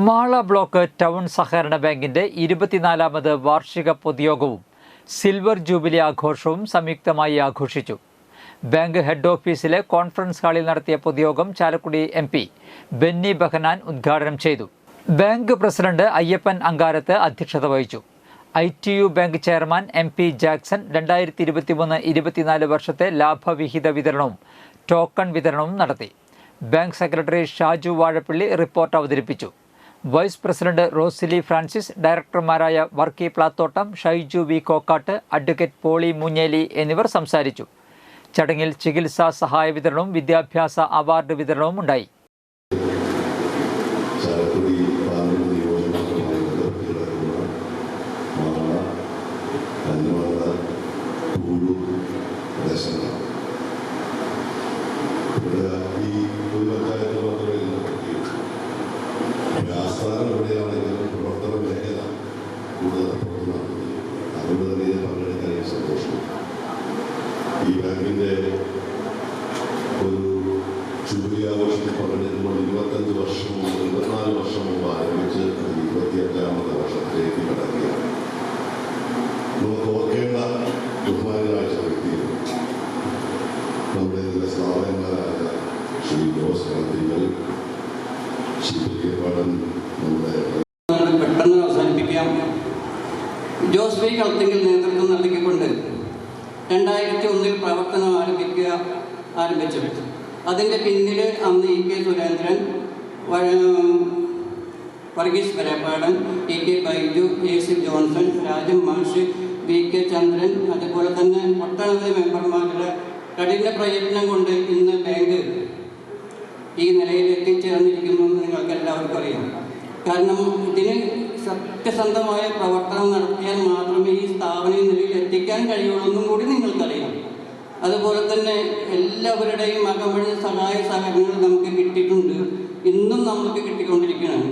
Mala block town സഹകരണ ബാങ്കിന്റെ 24ാമത് വാർഷിക പൊതുയോഗവും സിൽവർ ജൂബിലി ആഘോഷവും സംയുക്തമായി ആഘോഷിച്ചു. ബാങ്ക് ഹെഡ് ഓഫീസിലെ കോൺഫറൻസ് ഹാളിൽ നടത്തിയ പൊതുയോഗം ചാലക്കുടി MP ബെന്നി ബെഹനാൻ ഉദ്ഘാടനം ചെയ്തു. ബാങ്ക് പ്രസിഡന്റ് അയ്യപ്പൻ അങ്കാരത്ത് അധ്യക്ഷത വഹിച്ചു. ITU bank chairman MP Jackson 2023-24 വർഷത്തെ ലാഭവിഹിത വിതരണവും ടോക്കൺ വിതരണവും നടത്തി. Bank secretary Shaju Vazhappally report അവതരിപ്പിച്ചു. വൈസ് പ്രസിഡന്റ് റോസിലി ഫ്രാൻസിസ്, ഡയറക്ടർമാരായ വർക്കി പ്ലാത്തോട്ടം, ഷൈജു വി കോക്കാട്ട്, അഡ്വക്കേറ്റ് പോളി മുഞ്ഞേലി എന്നിവർ സംസാരിച്ചു. ചടങ്ങിൽ ചികിത്സാ സഹായ വിതരണവും വിദ്യാഭ്യാസ അവാർഡ് വിതരണവും ഉണ്ടായി. ഈ ബാങ്കിൻ്റെ ഒരു ജൂബിലി ആഘോഷത്തിൽ പങ്കെടുക്കുമ്പോൾ 25 വർഷം മുമ്പ് 24 വർഷം മുമ്പ് ആരംഭിച്ച് 25ാമത്തെ വർഷത്തിലേക്ക് കടക്കുകയാണ്. നമുക്ക് ഓർക്കേണ്ട ബഹുമാനായ വ്യക്തികൾ നമ്മുടെ ഇതിലെ സ്ഥാപകന്മാരായ ശ്രീ ജോസ് കളത്തിങ്കൽ, ശ്രീ പാടൻ, നമ്മുടെ പെട്ടെന്ന് അവസാനിപ്പിക്കാം. ജോസ് വി കളത്തിങ്കൽ നേതൃത്വം നൽകിക്കൊണ്ട് 2001 പ്രവർത്തനം ആരംഭിച്ചു. അതിൻ്റെ പിന്നിൽ അന്ന് EK Surendran, Varghese Varappadan, EK Baiju, AC Johnson, Rajan Mash, VK ചന്ദ്രൻ, അതുപോലെ തന്നെ ഒട്ടനവധി മെമ്പർമാരുടെ കഠിന പ്രയത്നം കൊണ്ട് ഇന്ന് ബാങ്ക് ഈ നിലയിൽ എത്തിച്ചേർന്നിരിക്കുന്നു എന്ന് നിങ്ങൾക്ക് എല്ലാവർക്കും അറിയാം. കാരണം ഇതിന് സത്യസന്ധമായ പ്രവർത്തനം നടത്തിയാൽ മാത്രമേ ഈ സ്ഥാപനം ഈ നിലയിൽ എത്തിക്കാൻ കഴിയുള്ളൂ എന്നും കൂടി നിങ്ങൾക്കറിയാം. അതുപോലെ തന്നെ എല്ലാവരുടെയും അകമഴിഞ്ഞ സഹായ സഹകരണങ്ങൾ നമുക്ക് കിട്ടിയിട്ടുണ്ട്, ഇന്നും നമുക്ക് കിട്ടിക്കൊണ്ടിരിക്കുകയാണ്.